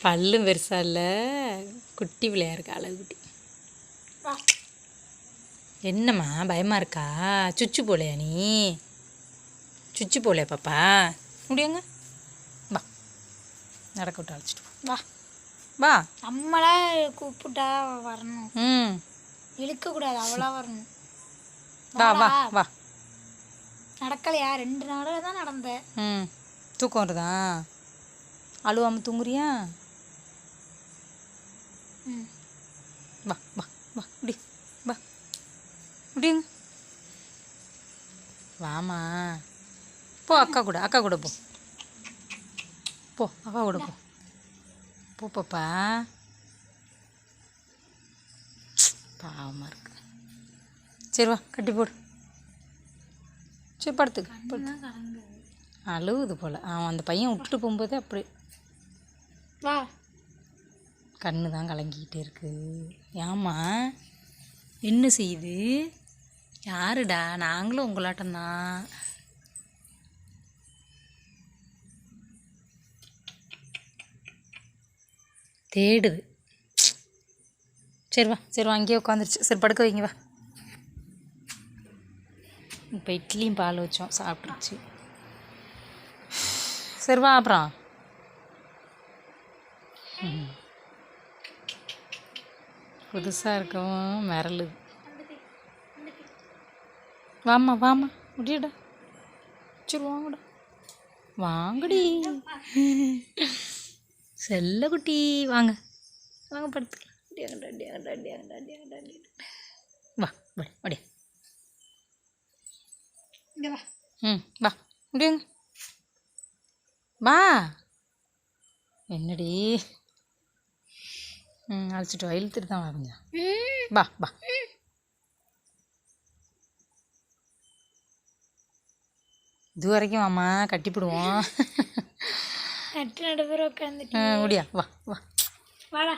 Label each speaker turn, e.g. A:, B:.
A: பல்லும் பெருசா இல்லை, குட்டி பிள்ளையா இருக்கா, அழகு குட்டி. என்னம்மா பயமாக இருக்கா? சுச்சு போலையா நீ? சுச்சு போலையா பாப்பா? முடியுங்க, வா நடக்க விட்டு அழைச்சிட்டு வா வா.
B: நம்மளா கூப்பிட்டா வரணும்,
A: ம்
B: இழுக்கக்கூடாது, அவ்வளோ வரணும்.
A: வா வா வா.
B: நடக்கலையா? 2 நாளாக தான் நடந்தேன்.
A: ம் தூக்கம் வருதா? அழுவாமல் தூங்குறியா?
B: ம்
A: வா வா வா முடி வா முடியுங்க, வாமா போ. அக்கா கூட போ போ, அக்கா கூட போ போ பாப்பா. பாவமாக இருக்கு. சரி வா கட்டி போடு. சரி படுத்துக்க. அழுவுது போல். அவன் அந்த பையன் விட்டுட்டு போகும்போதே அப்படி
B: வா.
A: கண்ணு தான் கலங்கிக்கிட்டே இருக்கு. ஏம்மா என்ன செய்யுது? யாருடா? நாங்களும் உங்களாட்டம்தான். தேடுது. சரி வா அங்கேயே உட்காந்துருச்சு. சரி படுக்க வைங்க வா. இப்போ இட்லியும் பால் வச்சோம், சாப்பிட்ருச்சு. சரி வா அப்புறம். புதுசாக இருக்கவும் மிரளுது. வாம்மா முடியடா. சரி வாங்கடா, வாங்கடி செல்ல குட்டி. வாங்க படுத்துக்கலாம். வா முடியா. ம் வா முடியுங்க, வா. என்னடி? அழைச்சிட்டு வா, இழுத்துட்டு தான் வாங்க. வா வா. இது வரைக்கும் வாம்மா, கட்டிப்பிடுவோம்.
B: நடுப்புற உட்காந்துட்டு
A: முடியா வா வா.
B: வாடா.